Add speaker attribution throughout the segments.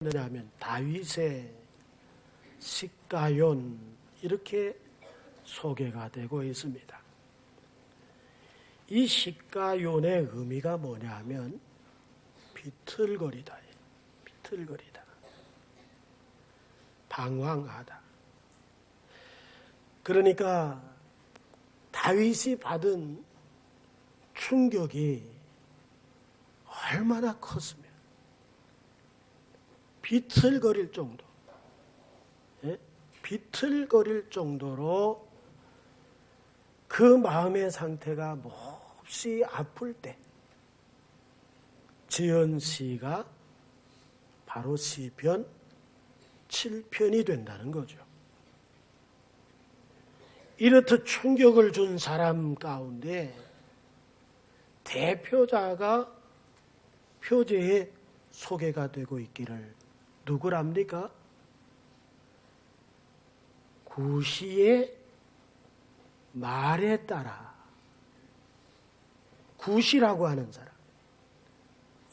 Speaker 1: 뭐냐면 다윗의 시가yon 이렇게 소개가 되고 있습니다. 이 시가연의 의미가 뭐냐면 비틀거리다, 비틀거리다, 방황하다. 그러니까 다윗이 받은 충격이 얼마나 컸으면 비틀거릴 정도, 비틀거릴 정도로 그 마음의 상태가 몹시 아플 때 지은 시가 바로 시편 7편이 된다는 거죠. 이렇듯 충격을 준 사람 가운데 대표자가 표제에 소개가 되고 있기를 누구랍니까? 구시의 말에 따라, 구시라고 하는 사람,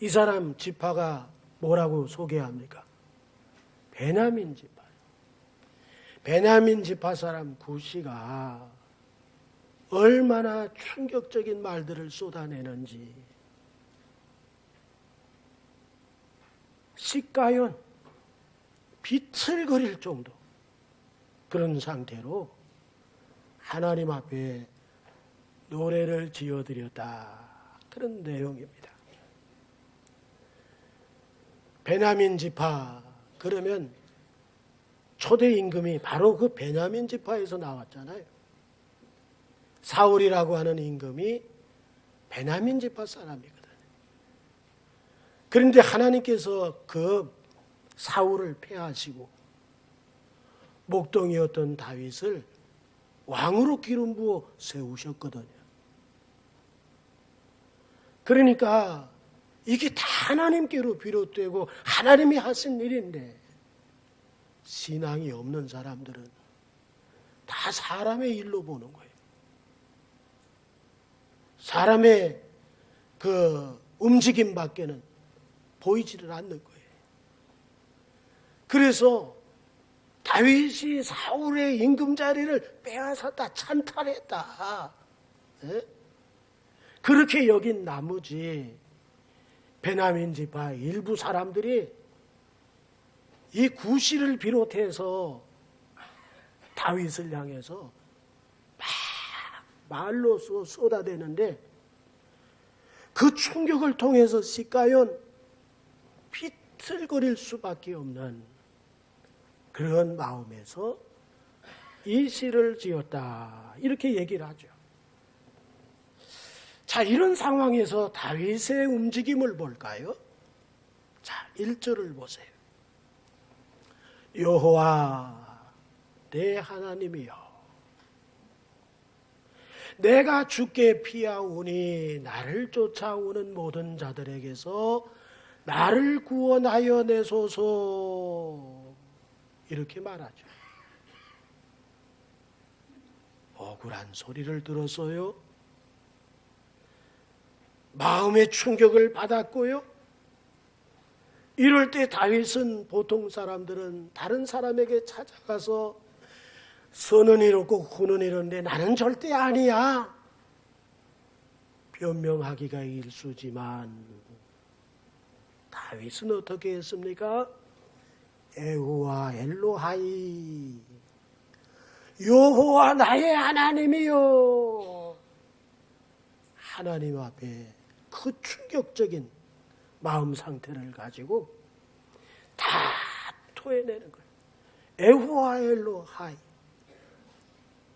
Speaker 1: 이 사람 지파가 뭐라고 소개합니까? 베냐민 지파. 베냐민 지파 사람 구시가 얼마나 충격적인 말들을 쏟아내는지, 시가연, 비틀거릴 정도 그런 상태로 하나님 앞에 노래를 지어드렸다, 그런 내용입니다. 베냐민 지파, 그러면 초대 임금이 바로 그 베냐민 지파에서 나왔잖아요. 사울이라고 하는 임금이 베냐민 지파 사람이거든요. 그런데 하나님께서 그 사울을 패하시고 목동이었던 다윗을 왕으로 기름 부어 세우셨거든요. 그러니까 이게 다 하나님께로 비롯되고 하나님이 하신 일인데, 신앙이 없는 사람들은 다 사람의 일로 보는 거예요. 사람의 그 움직임 밖에는 보이지를 않는 거예요. 그래서 다윗이 사울의 임금 자리를 빼앗았다, 찬탈했다, 그렇게 여긴 나머지 베냐민 지파 일부 사람들이 이 구시를 비롯해서 다윗을 향해서 막 말로 쏟아대는데, 그 충격을 통해서 시가연, 비틀거릴 수밖에 없는 그런 마음에서 이 시를 지었다, 이렇게 얘기를 하죠. 자, 이런 상황에서 다윗의 움직임을 볼까요? 자, 1절을 보세요. 여호와 내 하나님이여, 내가 주께 피하오니 나를 쫓아오는 모든 자들에게서 나를 구원하여 내소서, 이렇게 말하죠. 억울한 소리를 들었어요. 마음의 충격을 받았고요. 이럴 때 다윗은, 보통 사람들은 다른 사람에게 찾아가서 선은 이렇고 후는 이런데 나는 절대 아니야, 변명하기가 일쑤지만 다윗은 어떻게 했습니까? 에후와 엘로하이, 여호와 나의 하나님이요, 하나님 앞에 그 충격적인 마음 상태를 가지고 다 토해내는 거예요. 에후와 엘로하이,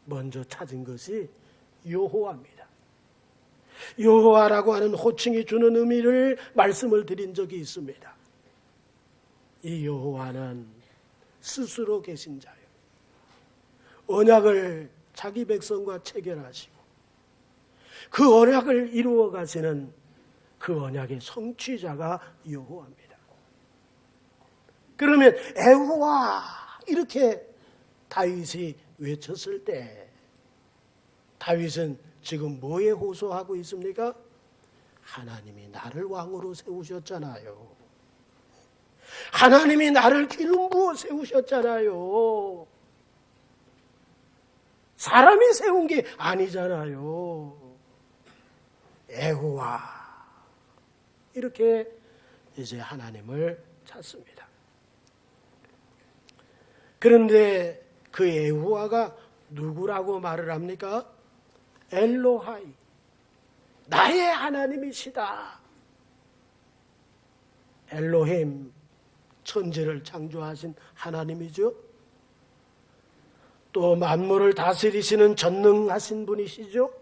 Speaker 1: 먼저 찾은 것이 여호와입니다. 여호와라고 하는 호칭이 주는 의미를 말씀을 드린 적이 있습니다. 이 여호와는 스스로 계신 자요, 언약을 자기 백성과 체결하시고 그 언약을 이루어 가시는 그 언약의 성취자가 여호와입니다. 그러면 에호와, 이렇게 다윗이 외쳤을 때 다윗은 지금 뭐에 호소하고 있습니까? 하나님이 나를 왕으로 세우셨잖아요. 하나님이 나를 기름 부어 세우셨잖아요. 사람이 세운 게 아니잖아요. 여호와, 이렇게 이제 하나님을 찾습니다. 그런데 그 여호와가 누구라고 말을 합니까? 엘로하이, 나의 하나님이시다. 엘로힘, 천지를 창조하신 하나님이죠. 또 만물을 다스리시는 전능하신 분이시죠.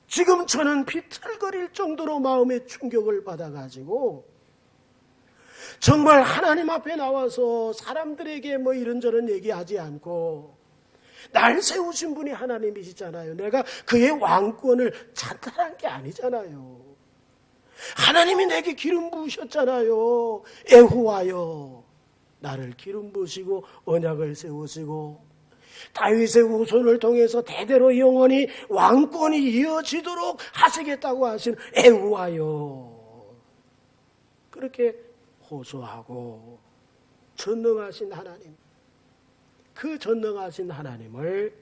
Speaker 1: 지금 저는 비틀거릴 정도로 마음의 충격을 받아가지고 정말 하나님 앞에 나와서 사람들에게 뭐 이런저런 얘기하지 않고 날 세우신 분이 하나님이시잖아요. 내가 그의 왕권을 찬탈한 게 아니잖아요. 하나님이 내게 기름 부으셨잖아요. 여호와여, 나를 기름 부으시고 언약을 세우시고 다윗의 후손을 통해서 대대로 영원히 왕권이 이어지도록 하시겠다고 하신 여호와여, 그렇게 호소하고 전능하신 하나님, 그 전능하신 하나님을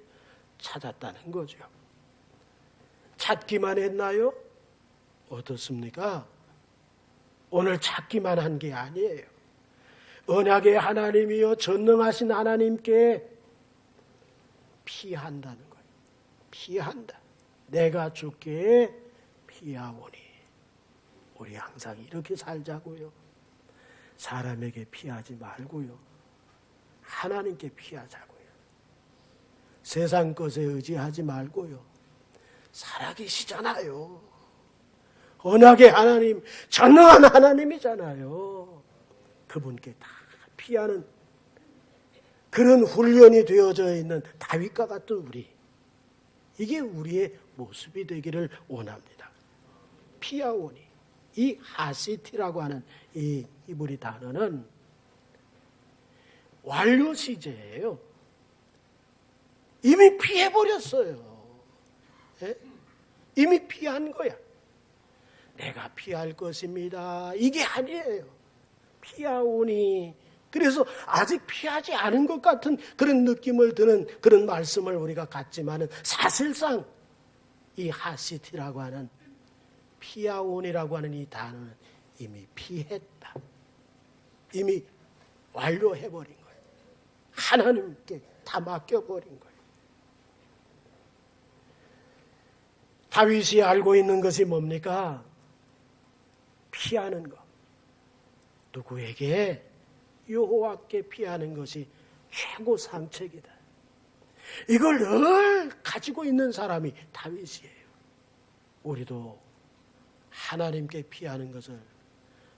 Speaker 1: 찾았다는 거죠. 찾기만 했나요? 어떻습니까? 오늘 찾기만 한 게 아니에요. 언약의 하나님이요 전능하신 하나님께 피한다는 거예요. 피한다. 내가 주께 피하오니. 우리 항상 이렇게 살자고요. 사람에게 피하지 말고요. 하나님께 피하자고요. 세상 것에 의지하지 말고요. 살아계시잖아요. 언약의 하나님, 전능한 하나님이잖아요. 그분께 다 피하는 그런 훈련이 되어져 있는 다윗과 같은 우리, 이게 우리의 모습이 되기를 원합니다. 피하오니, 이 하시티라고 하는 이 히브리 단어는 완료 시제예요. 이미 피해버렸어요. 예? 이미 피한 거야. 내가 피할 것입니다. 이게 아니에요. 피하오니. 그래서 아직 피하지 않은 것 같은 그런 느낌을 드는 그런 말씀을 우리가 갖지만은 사실상 이 하시티라고 하는 피하오니라고 하는 이 단어는 이미 피했다. 이미 완료해버린 거예요. 하나님께 다 맡겨버린 거예요. 다윗이 알고 있는 것이 뭡니까? 피하는 것. 누구에게? 여호와께 피하는 것이 최고 상책이다. 이걸 늘 가지고 있는 사람이 다윗이에요. 우리도 하나님께 피하는 것을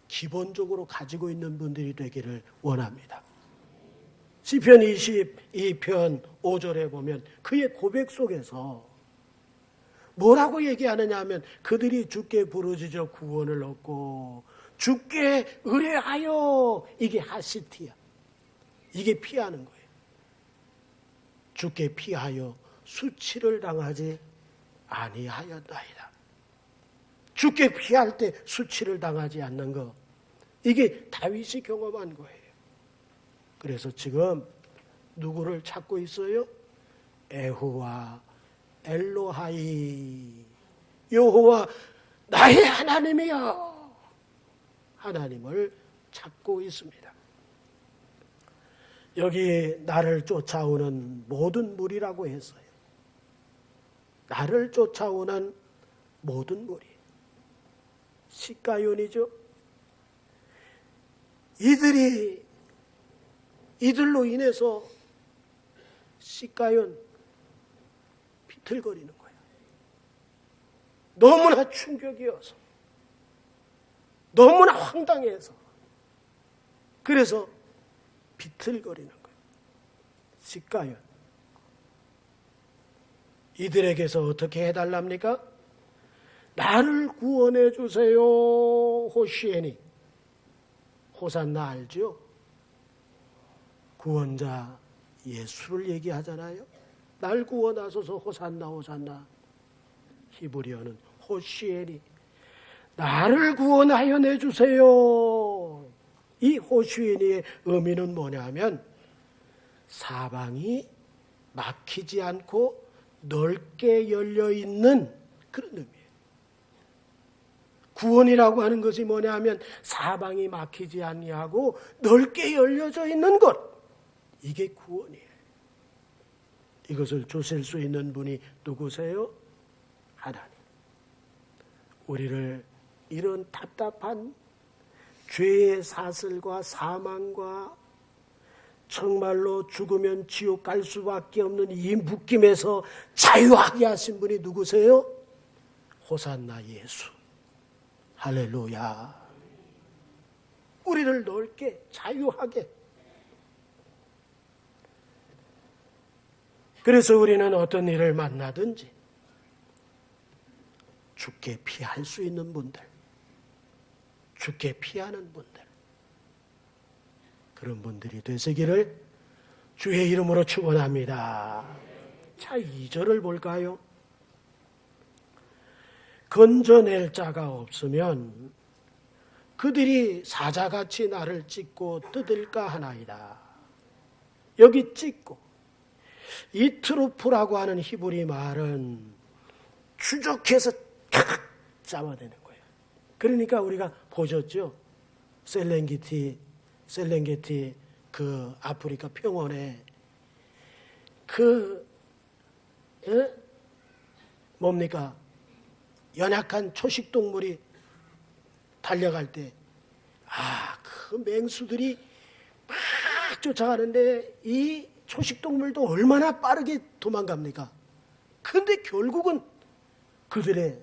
Speaker 1: 기본적으로 가지고 있는 분들이 되기를 원합니다. 시편 22편 5절에 보면 그의 고백 속에서 뭐라고 얘기하느냐 하면 그들이 주께 부르짖어 구원을 얻고 주께 의뢰하여, 이게 하시티야. 이게 피하는 거예요. 주께 피하여 수치를 당하지 아니하였나이다. 주께 피할 때 수치를 당하지 않는 거, 이게 다윗이 경험한 거예요. 그래서 지금 누구를 찾고 있어요? 여호와 엘로하이, 여호와 나의 하나님이여, 하나님을 찾고 있습니다. 여기 나를 쫓아오는 모든 무리라고 했어요. 나를 쫓아오는 모든 무리, 시가연이죠. 이들로 인해서 시가연 비틀거리는 거예요. 너무나 충격이어서, 너무나 황당해서, 그래서 비틀거리는 거예요. 시가연. 이들에게서 어떻게 해달랍니까? 나를 구원해 주세요. 호시에니. 호산나 알죠? 구원자 예수를 얘기하잖아요. 날 구원하소서. 호산나 호산나. 히브리어는 호시에니, 나를 구원하여 내주세요. 이 호슈에니의 의미는 뭐냐면 사방이 막히지 않고 넓게 열려있는 그런 의미예요. 구원이라고 하는 것이 뭐냐면 사방이 막히지 아니하고 넓게 열려져 있는 것, 이게 구원이에요. 이것을 주실 수 있는 분이 누구세요? 하나님. 우리를 이런 답답한 죄의 사슬과 사망과 정말로 죽으면 지옥 갈 수밖에 없는 이 묶임에서 자유하게 하신 분이 누구세요? 호산나 예수. 할렐루야. 우리를 넓게 자유하게. 그래서 우리는 어떤 일을 만나든지 죽게 피할 수 있는 분들, 죽게 피하는 분들, 그런 분들이 되시기를 주의 이름으로 축원합니다. 자, 2절을 볼까요? 건져낼 자가 없으면 그들이 사자같이 나를 찢고 뜯을까 하나이다. 여기 찢고, 이 트로프라고 하는 히브리 말은 추적해서 탁 잡아내는 거예요. 그러니까 우리가 보셨죠? 셀렌게티 그 아프리카 평원에 뭡니까? 연약한 초식동물이 달려갈 때, 그 맹수들이 막 쫓아가는데 이 초식동물도 얼마나 빠르게 도망갑니까? 근데 결국은 그들의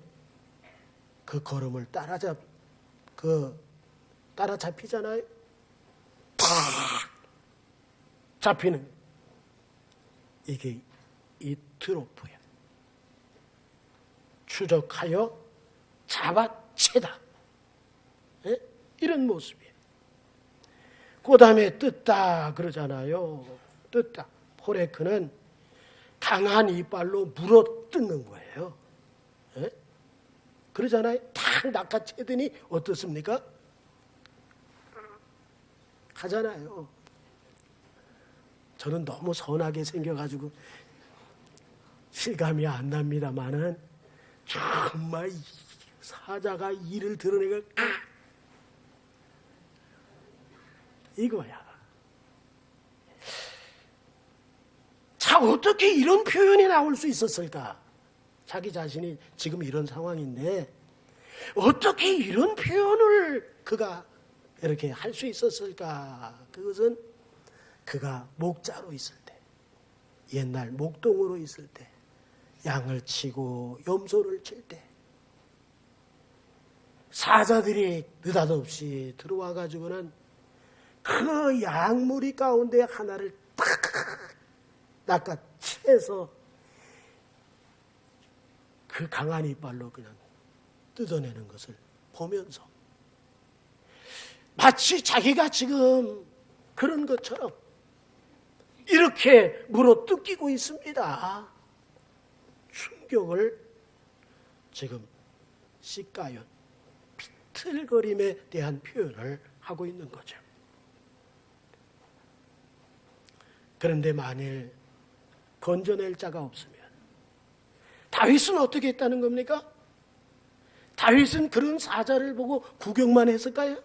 Speaker 1: 그 걸음을 따라잡히잖아요. 탁 잡히는, 이게 이 트로프야. 추적하여 잡아채다. 이런 모습이에요. 그 다음에 뜯다 그러잖아요. 뜯다. 포레크는 강한 이빨로 물어 뜯는 거예요. 그러잖아요. 탁 낚아채더니 어떻습니까? 가잖아요. 저는 너무 선하게 생겨가지고 실감이 안 납니다만은 정말 사자가 이를 드러내가 이거야. 자, 어떻게 이런 표현이 나올 수 있었을까? 자기 자신이 지금 이런 상황인데 어떻게 이런 표현을 그가 이렇게 할 수 있었을까? 그것은 그가 목자로 있을 때, 옛날 목동으로 있을 때, 양을 치고 염소를 칠 때 사자들이 느닷없이 들어와 가지고는 그 양무리 가운데 하나를 탁 낚아채서 그 강한 이빨로 그냥 뜯어내는 것을 보면서 마치 자기가 지금 그런 것처럼 이렇게 물어 뜯기고 있습니다. 충격을 지금 시가연, 비틀거림에 대한 표현을 하고 있는 거죠. 그런데 만일 건져낼 자가 없으면 다윗은 어떻게 했다는 겁니까? 다윗은 그런 사자를 보고 구경만 했을까요?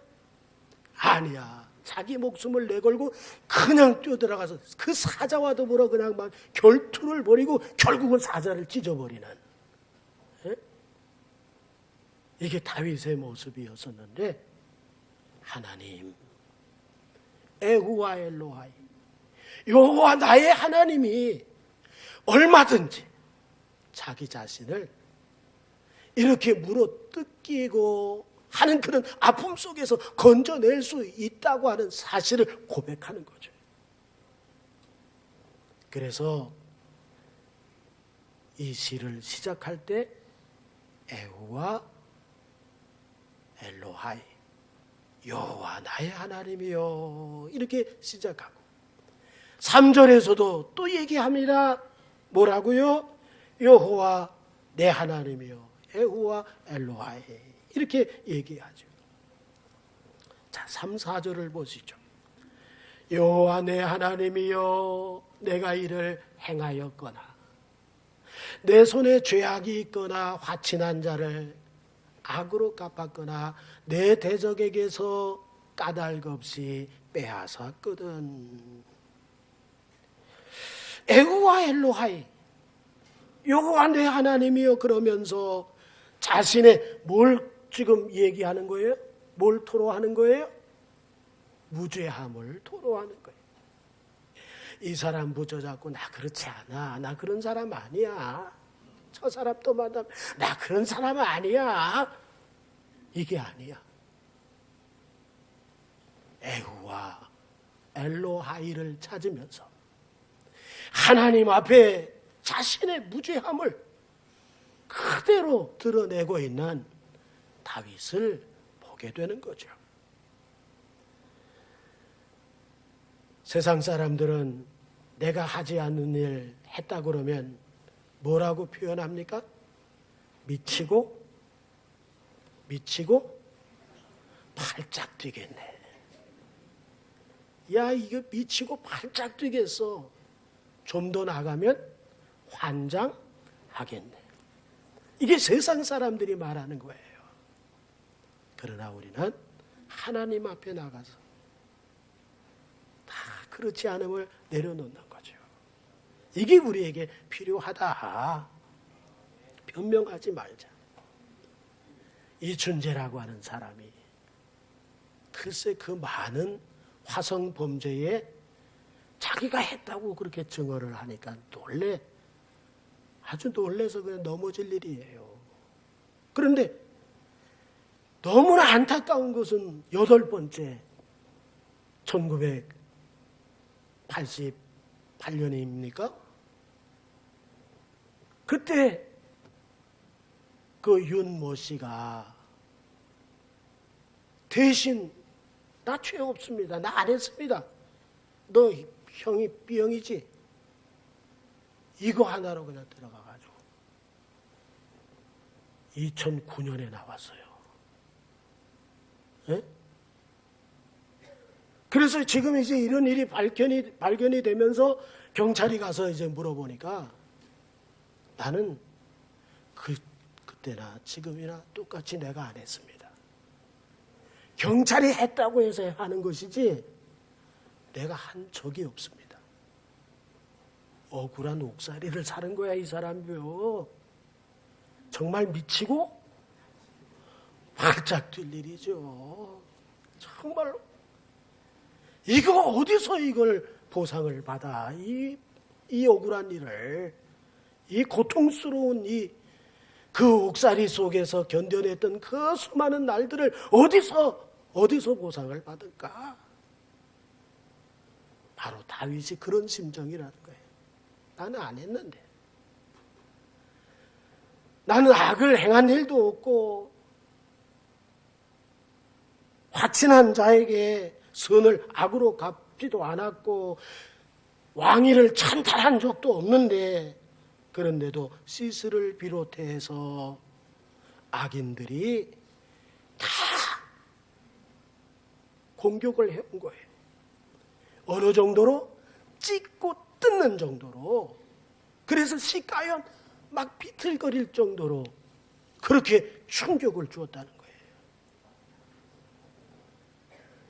Speaker 1: 아니야. 자기 목숨을 내걸고 그냥 뛰어들어가서 그 사자와 더불어 그냥 막 결투를 벌이고 결국은 사자를 찢어버리는, 이게 다윗의 모습이었었는데, 하나님, 에후와 엘로하이, 여호와 나의 하나님이 얼마든지 자기 자신을 이렇게 물어 뜯기고 하는 그런 아픔 속에서 건져낼 수 있다고 하는 사실을 고백하는 거죠. 그래서 이 시를 시작할 때 에후와 엘로하이, 여호와 나의 하나님이요, 이렇게 시작하고 3절에서도 또 얘기합니다. 뭐라고요? 여호와 내 하나님이요, 에후와 엘로하이, 이렇게 얘기하죠. 자, 3, 4절을 보시죠. 여호와 내 하나님이여, 내가 이를 행하였거나 내 손에 죄악이 있거나 화친한 자를 악으로 갚았거나 내 대적에게서 까닭 없이 빼앗았거든. 에고와 엘로하이, 여호와 내 하나님이여 그러면서 자신의 뭘 지금 얘기하는 거예요? 뭘 토로하는 거예요? 무죄함을 토로하는 거예요. 이 사람 붙여잡고 나 그렇지 않아, 나 그런 사람 아니야, 저 사람 또 만나면 나 그런 사람 아니야, 이게 아니야. 에후와 엘로하이를 찾으면서 하나님 앞에 자신의 무죄함을 그대로 드러내고 있는 다윗을 보게 되는 거죠. 세상 사람들은 내가 하지 않는 일 했다 그러면 뭐라고 표현합니까? 미치고 팔짝 뛰겠네. 야, 이거 미치고 팔짝 뛰겠어. 좀 더 나가면 환장하겠네. 이게 세상 사람들이 말하는 거예요. 그러나 우리는 하나님 앞에 나가서 다 그렇지 않음을 내려놓는 거죠. 이게 우리에게 필요하다. 변명하지 말자. 이춘재라고 하는 사람이 글쎄 그 많은 화성 범죄에 자기가 했다고 그렇게 증언을 하니까 아주 놀래서 그냥 넘어질 일이에요. 그런데 너무나 안타까운 것은 8번째 1988년입니까? 그때 그 윤모 씨가 대신 나 죄 없습니다, 나 안 했습니다, 너 형이 B형이지, 이거 하나로 그냥 들어가가지고 2009년에 나왔어요. 예? 그래서 지금 이제 이런 일이 발견이 되면서 경찰이 가서 이제 물어보니까 나는 그때나 지금이나 똑같이 내가 안 했습니다. 경찰이 했다고 해서 하는 것이지 내가 한 적이 없습니다. 억울한 옥살이를 사는 거야, 이 사람이요. 정말 미치고 활짝 뛸 일이죠. 정말로. 이거 어디서 이걸 보상을 받아? 이 억울한 일을, 이 고통스러운 그 옥살이 속에서 견뎌냈던 그 수많은 날들을 어디서 보상을 받을까? 바로 다윗이 그런 심정이라는 거예요. 나는 안 했는데. 나는 악을 행한 일도 없고 화친한 자에게 선을 악으로 갚지도 않았고 왕위를 찬탈한 적도 없는데, 그런데도 시스를 비롯해서 악인들이 다 공격을 해온 거예요. 어느 정도로? 찢고 뜯는 정도로. 그래서 시가연 막 비틀거릴 정도로 그렇게 충격을 주었다는 거예요.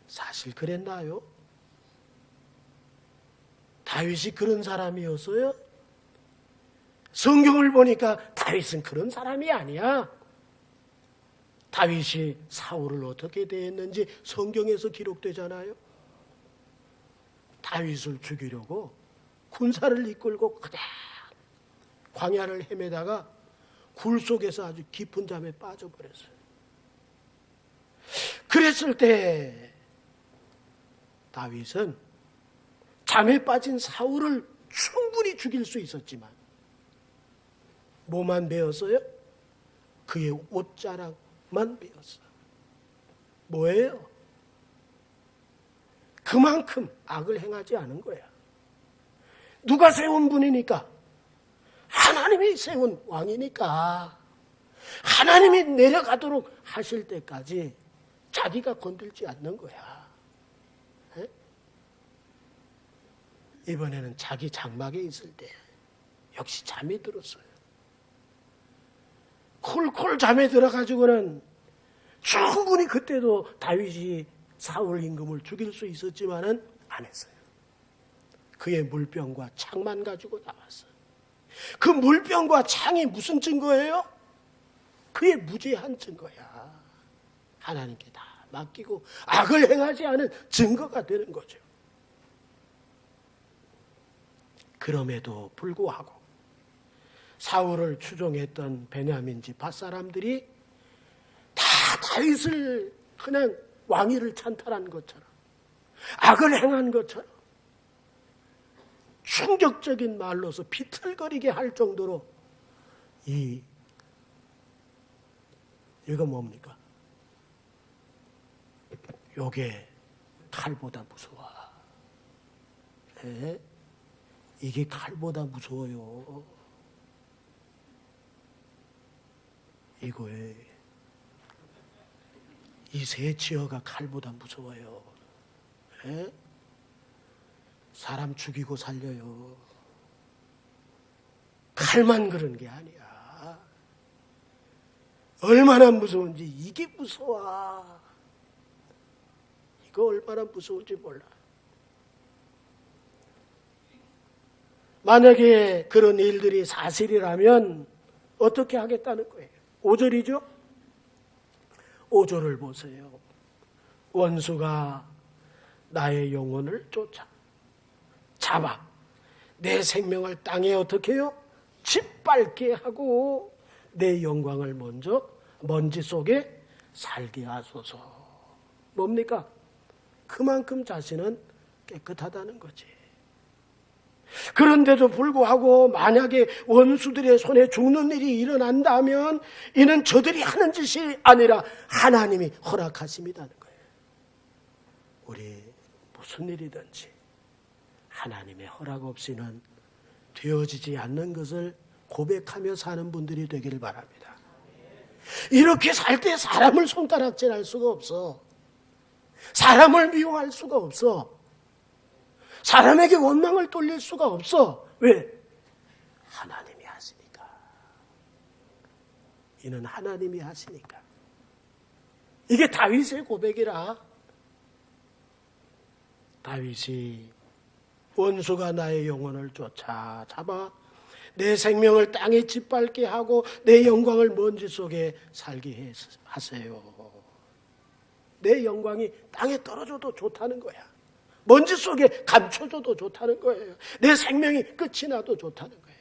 Speaker 1: 사실 그랬나요? 다윗이 그런 사람이었어요? 성경을 보니까 다윗은 그런 사람이 아니야. 다윗이 사울을 어떻게 대했는지 성경에서 기록되잖아요. 다윗을 죽이려고 군사를 이끌고 그냥 광야를 헤매다가 굴 속에서 아주 깊은 잠에 빠져버렸어요. 그랬을 때 다윗은 잠에 빠진 사울을 충분히 죽일 수 있었지만 뭐만 배웠어요? 그의 옷자락만 배웠어요. 뭐예요? 그만큼 악을 행하지 않은 거야. 누가 세운 분이니까? 하나님이 세운 왕이니까 하나님이 내려가도록 하실 때까지 자기가 건들지 않는 거야. 에? 이번에는 자기 장막에 있을 때 역시 잠이 들었어요. 콜콜 잠에 들어가지고는 충분히 그때도 다윗이 사울 임금을 죽일 수 있었지만은 안 했어요. 그의 물병과 창만 가지고 나왔어요. 그 물병과 창이 무슨 증거예요? 그의 무죄한 증거야. 하나님께 다 맡기고 악을 행하지 않은 증거가 되는 거죠. 그럼에도 불구하고 사울을 추종했던 베냐민 집 밭사람들이 다 다윗을 그냥 왕위를 찬탈한 것처럼 악을 행한 것처럼 충격적인 말로서 비틀거리게 할 정도로 이거 뭡니까? 요게 칼보다 무서워. 네? 이게 칼보다 무서워요. 이거에 이 새치어가 칼보다 무서워요. 네? 사람 죽이고 살려요. 칼만 그런 게 아니야. 얼마나 무서운지 이게 무서워. 이거 얼마나 무서운지 몰라. 만약에 그런 일들이 사실이라면 어떻게 하겠다는 거예요? 5절이죠? 5절을 보세요. 원수가 나의 영혼을 잡아 내 생명을 땅에 어떻게 해요? 짓밟게 하고 내 영광을 먼저 먼지 속에 살게 하소서. 뭡니까? 그만큼 자신은 깨끗하다는 거지. 그런데도 불구하고 만약에 원수들의 손에 죽는 일이 일어난다면 이는 저들이 하는 짓이 아니라 하나님이 허락하심이라는 거예요. 우리 무슨 일이든지 하나님의 허락 없이는 되어지지 않는 것을 고백하며 사는 분들이 되기를 바랍니다. 이렇게 살 때 사람을 손가락질할 수가 없어. 사람을 미워할 수가 없어. 사람에게 원망을 돌릴 수가 없어. 왜? 하나님이 하시니까. 이는 하나님이 하시니까. 이게 다윗의 고백이라. 다윗이 원수가 나의 영혼을 잡아 내 생명을 땅에 짓밟게 하고 내 영광을 먼지 속에 살게 하세요. 내 영광이 땅에 떨어져도 좋다는 거야. 먼지 속에 감춰져도 좋다는 거예요. 내 생명이 끝이 나도 좋다는 거예요.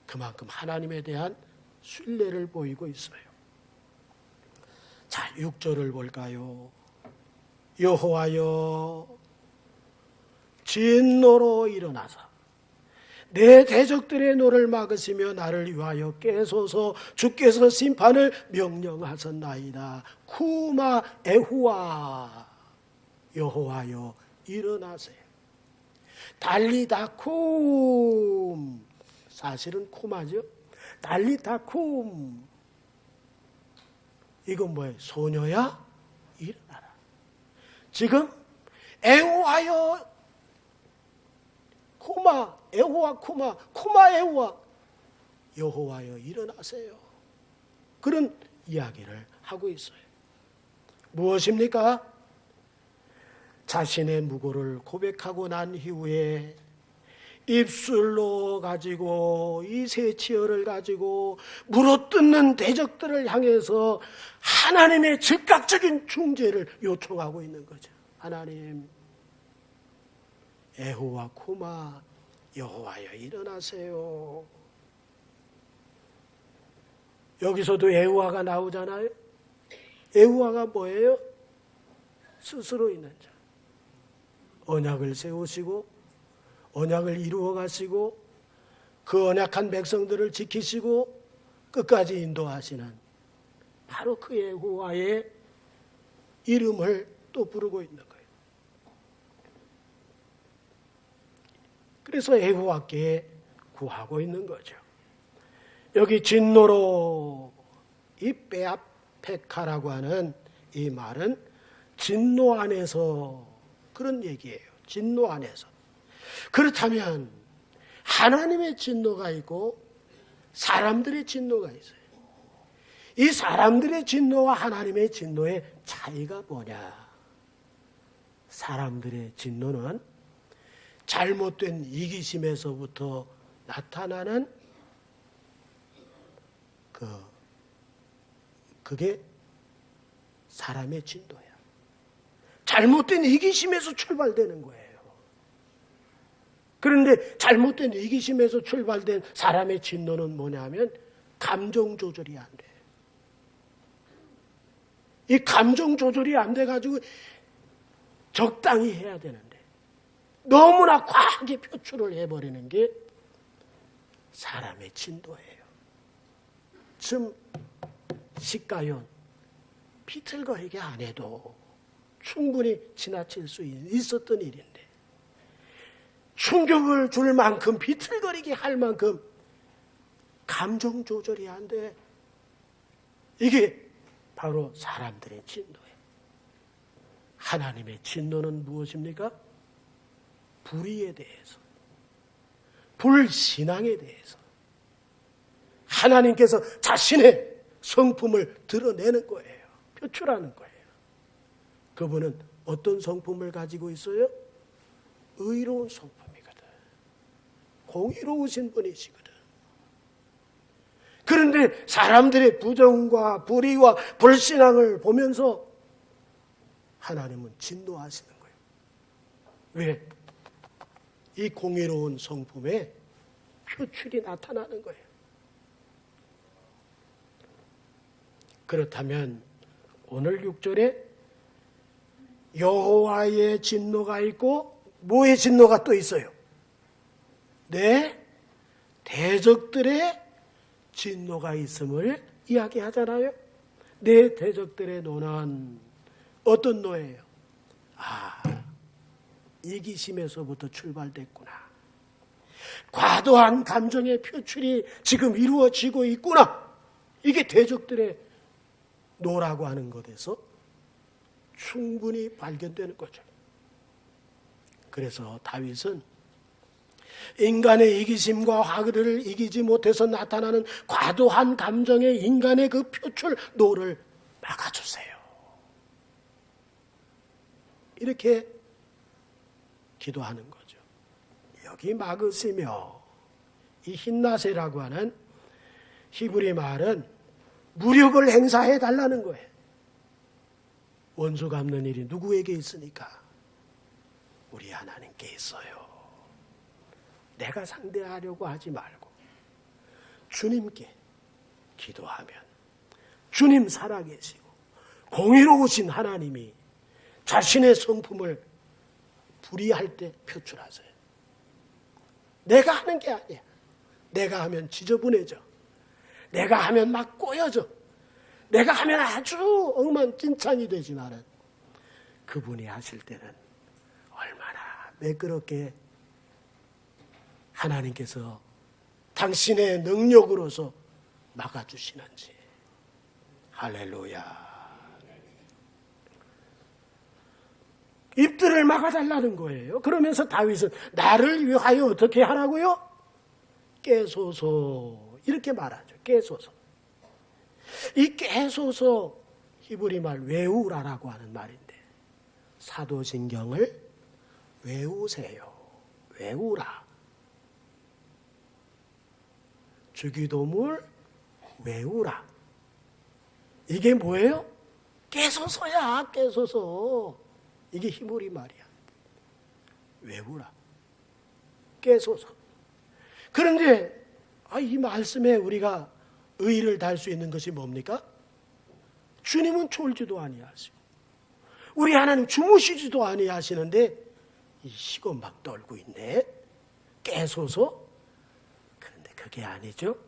Speaker 1: 그만큼 하나님에 대한 신뢰를 보이고 있어요. 자, 6절을 볼까요? 여호와여 진노로 일어나사 내 대적들의 노를 막으시며 나를 위하여 깨소서. 주께서 심판을 명령하셨나이다. 쿠마 에후아 여호와여 일어나세요. 달리다쿰 사실은 쿠마죠. 달리다쿰 이건 뭐예요? 소녀야 일어나라. 지금 에후아여 쿠마 에후아 쿠마 에후아 여호와여 일어나세요. 그런 이야기를 하고 있어요. 무엇입니까? 자신의 무고를 고백하고 난 이후에 입술로 가지고 이 새치어를 가지고 물어뜯는 대적들을 향해서 하나님의 즉각적인 중재를 요청하고 있는 거죠. 하나님, 에후와 쿠마 여호와여 일어나세요. 여기서도 에후아가 나오잖아요. 에후아가 뭐예요? 스스로 있는 자. 언약을 세우시고 언약을 이루어 가시고 그 언약한 백성들을 지키시고 끝까지 인도하시는 바로 그 여호와의 이름을 또 부르고 있는 거예요. 그래서 여호와께 구하고 있는 거죠. 여기 진노로 이 베아페카라고 하는 이 말은 진노 안에서 그런 얘기예요. 진노 안에서. 그렇다면 하나님의 진노가 있고 사람들의 진노가 있어요. 이 사람들의 진노와 하나님의 진노의 차이가 뭐냐? 사람들의 진노는 잘못된 이기심에서부터 나타나는 그게 사람의 진노야. 잘못된 이기심에서 출발되는 거예요. 그런데 잘못된 이기심에서 출발된 사람의 진노는 뭐냐면 감정 조절이 안 돼. 이 감정 조절이 안 돼가지고 적당히 해야 되는데 너무나 과하게 표출을 해버리는 게 사람의 진노예요. 좀 시가연 비틀거리게 안 해도 충분히 지나칠 수 있었던 일인데 충격을 줄 만큼 비틀거리게 할 만큼 감정 조절이 안 돼. 이게 바로 사람들의 진노예요. 하나님의 진노는 무엇입니까? 불의에 대해서, 불신앙에 대해서 하나님께서 자신의 성품을 드러내는 거예요. 표출하는 거예요. 그분은 어떤 성품을 가지고 있어요? 의로운 성품이거든. 공의로우신 분이시거든. 그런데 사람들의 부정과 불의와 불신앙을 보면서 하나님은 진노하시는 거예요. 왜? 이 공의로운 성품에 표출이 나타나는 거예요. 그렇다면 오늘 6절에 여호와의 진노가 있고 뭐의 진노가 또 있어요? 내 대적들의 진노가 있음을 이야기하잖아요. 내 대적들의 노는 어떤 노예요? 이기심에서부터 출발됐구나. 과도한 감정의 표출이 지금 이루어지고 있구나. 이게 대적들의 노라고 하는 것에서 충분히 발견되는 거죠. 그래서 다윗은 인간의 이기심과 화를 이기지 못해서 나타나는 과도한 감정의 인간의 그 표출 노를 막아주세요. 이렇게 기도하는 거죠. 여기 막으시며 이 힌나세라고 하는 히브리 말은 무력을 행사해 달라는 거예요. 원수 갚는 일이 누구에게 있으니까? 우리 하나님께 있어요. 내가 상대하려고 하지 말고 주님께 기도하면 주님 살아계시고 공의로우신 하나님이 자신의 성품을 불의할 때 표출하세요. 내가 하는 게 아니야. 내가 하면 지저분해져. 내가 하면 막 꼬여져. 내가 하면 아주 엉망진창이 되지만은 그분이 하실 때는 얼마나 매끄럽게 하나님께서 당신의 능력으로서 막아주시는지. 할렐루야. 입들을 막아달라는 거예요. 그러면서 다윗은 나를 위하여 어떻게 하라고요? 깨소서. 이렇게 말하죠. 깨소서. 이 깨소서 히브리 말 외우라라고 하는 말인데 사도신경을 외우세요. 외우라. 주기도문 외우라. 이게 뭐예요? 깨소서야. 깨소서. 이게 히브리 말이야. 외우라. 깨소서. 그런데 이 말씀에 우리가 의의를 달 수 있는 것이 뭡니까? 주님은 졸지도 아니하시고 우리 하나님 주무시지도 아니하시는데 이 시건 막 떨고 있네. 깨소서. 그런데 그게 아니죠.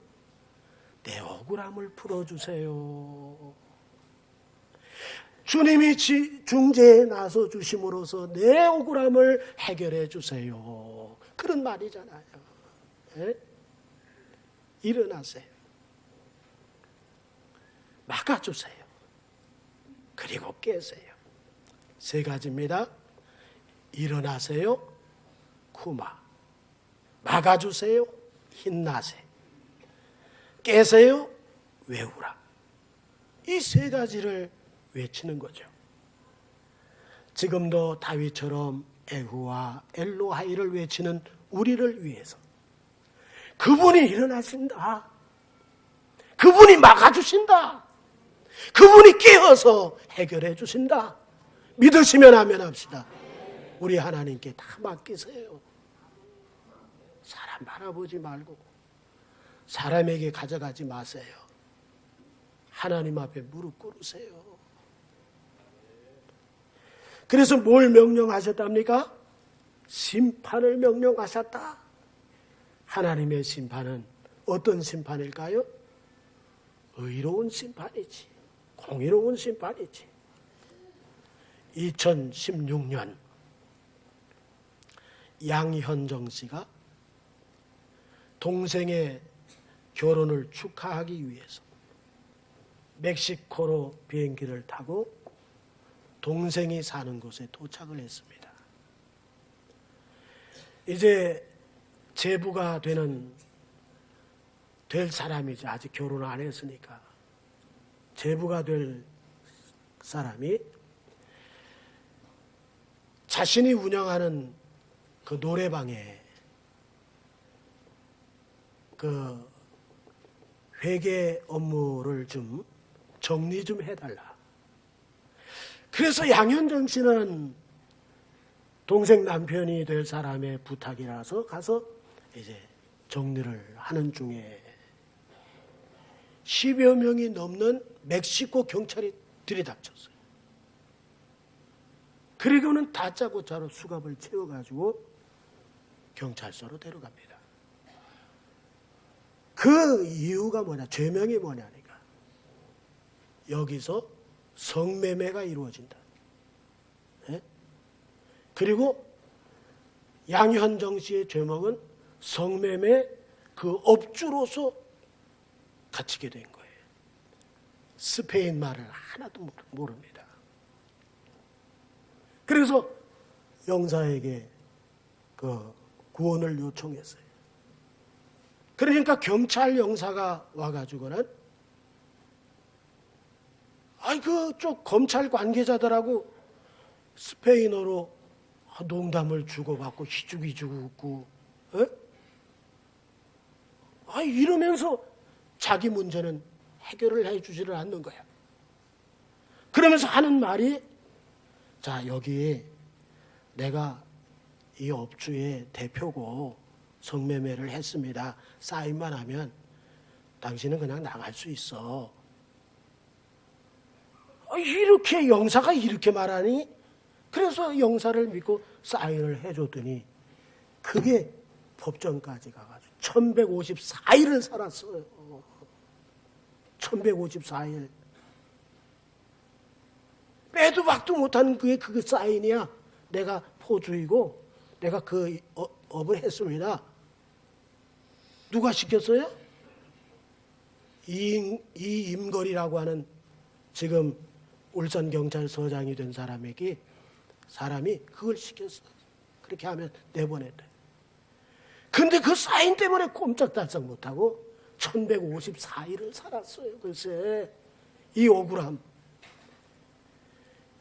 Speaker 1: 내 억울함을 풀어주세요. 주님이 중재에 나서 주심으로써 내 억울함을 해결해 주세요. 그런 말이잖아요. 네? 일어나세요. 막아주세요. 그리고 깨세요. 세 가지입니다. 일어나세요. 쿠마. 막아주세요. 힘나세. 깨세요. 외우라. 이 세 가지를 외치는 거죠. 지금도 다윗처럼 에후와 엘로하이를 외치는 우리를 위해서 그분이 일어나신다. 그분이 막아주신다. 그분이 깨어서 해결해 주신다. 믿으시면 아멘 합시다. 우리 하나님께 다 맡기세요. 사람 바라보지 말고 사람에게 가져가지 마세요. 하나님 앞에 무릎 꿇으세요. 그래서 뭘 명령하셨답니까? 심판을 명령하셨다. 하나님의 심판은 어떤 심판일까요? 의로운 심판이지. 공의로운 심판이지. 2016년 양현정 씨가 동생의 결혼을 축하하기 위해서 멕시코로 비행기를 타고 동생이 사는 곳에 도착을 했습니다. 이제 제부가 될 사람이지. 아직 결혼을 안 했으니까. 제부가 될 사람이 자신이 운영하는 그 노래방에 그 회계 업무를 좀 정리 좀 해달라. 그래서 양현정 씨는 동생 남편이 될 사람의 부탁이라서 가서 이제 정리를 하는 중에 10여 명이 넘는 멕시코 경찰이 들이닥쳤어요. 그리고는 다짜고짜로 수갑을 채워가지고 경찰서로 데려갑니다. 그 이유가 뭐냐? 죄명이 뭐냐니까. 여기서 성매매가 이루어진다. 네? 그리고 양현정 씨의 죄명은 성매매 그 업주로서 갇히게 된 거예요. 스페인 말을 하나도 모릅니다. 그래서 영사에게 그 구원을 요청했어요. 그러니까 경찰 영사가 와가지고는 그쪽 검찰 관계자들하고 스페인어로 농담을 주고받고 희죽희죽 웃고, 이러면서 자기 문제는 해결을 해주지를 않는 거야. 그러면서 하는 말이, 자, 여기 내가 이 업주의 대표고 성매매를 했습니다. 사인만 하면 당신은 그냥 나갈 수 있어. 이렇게 영사가 이렇게 말하니, 그래서 영사를 믿고 사인을 해줬더니 그게 법정까지 가가지고 1154일을 살았어요. 1154일. 빼도 박도 못한 그게 사인이야. 내가 포주이고 내가 그 업을 했습니다. 누가 시켰어요? 이임걸이라고 하는 지금 울산경찰서장이 된 사람이 그걸 시켰어. 그렇게 하면 내보냈대. 근데 그 사인 때문에 꼼짝달싹 못하고 1154일을 살았어요. 글쎄, 이 억울함.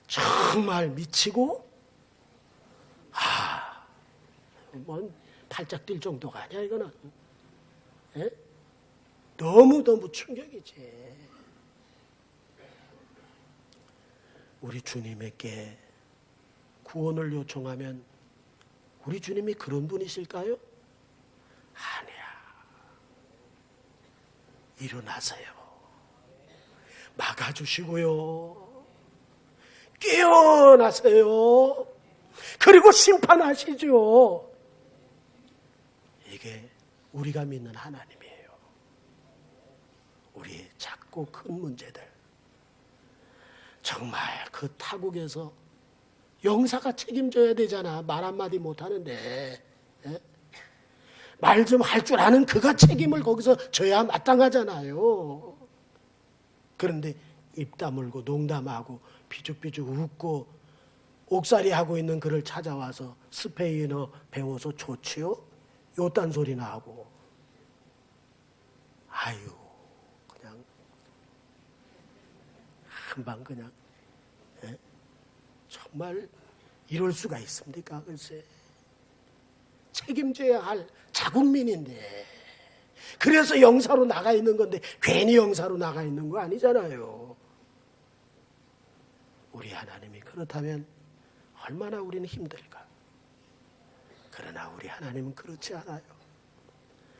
Speaker 1: 정말 미치고, 뭔 팔짝 뛸 정도가 아니야, 이거는. 에? 너무너무 충격이지. 우리 주님에게 구원을 요청하면 우리 주님이 그런 분이실까요? 아니야. 일어나세요. 막아주시고요. 깨어나세요. 그리고 심판하시죠. 이게 우리가 믿는 하나님이에요. 우리의 작고 큰 문제들. 정말 그 타국에서 영사가 책임져야 되잖아. 말 한마디 못하는데. 말 좀 할 줄 아는 그가 책임을 거기서 져야 마땅하잖아요. 그런데 입 다물고 농담하고 비죽비죽 웃고 옥살이 하고 있는 그를 찾아와서 스페인어 배워서 좋지요? 요딴 소리나 하고. 아유, 그냥 한방 그냥 정말 이럴 수가 있습니까? 글쎄 책임져야 할 자국민인데 그래서 영사로 나가 있는 건데 괜히 영사로 나가 있는 거 아니잖아요. 우리 하나님이 그렇다면 얼마나 우리는 힘들까. 그러나 우리 하나님은 그렇지 않아요.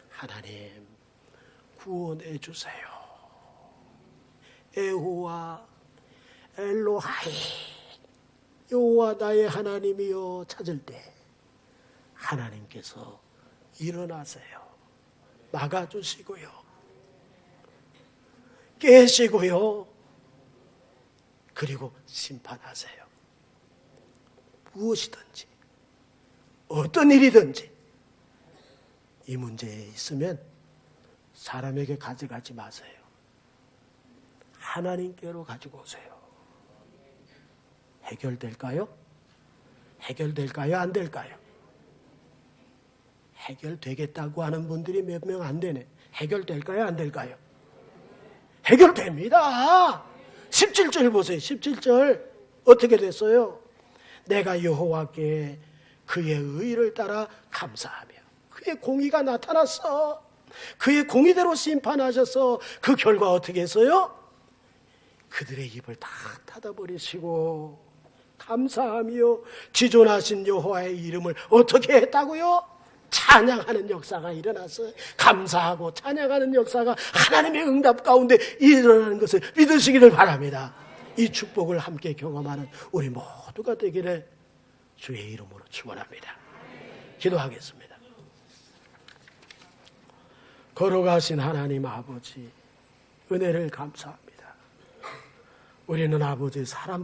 Speaker 1: 하나님 구원해 주세요. 여호와 엘로하이 여호와 나의 하나님이여 찾을 때 하나님께서 일어나세요. 막아주시고요. 깨시고요. 그리고 심판하세요. 무엇이든지 어떤 일이든지 이 문제에 있으면 사람에게 가져가지 마세요. 하나님께로 가지고 오세요. 해결될까요? 해결될까요? 안 될까요? 해결되겠다고 하는 분들이 몇 명 안 되네. 해결될까요? 안 될까요? 해결됩니다. 17절 보세요. 17절 어떻게 됐어요? 내가 여호와께 그의 의를 따라 감사하며 그의 공의가 나타났어. 그의 공의대로 심판하셔서 그 결과 어떻게 했어요? 그들의 입을 다 닫아버리시고 감사하며 지존하신 여호와의 이름을 어떻게 했다고요? 찬양하는 역사가 일어났어요. 감사하고 찬양하는 역사가 하나님의 응답 가운데 일어나는 것을 믿으시기를 바랍니다. 이 축복을 함께 경험하는 우리 모두가 되기를 주의 이름으로 축원합니다. 기도하겠습니다. 걸어가신 하나님 아버지 은혜를 감사합니다. 우리는 아버지 사람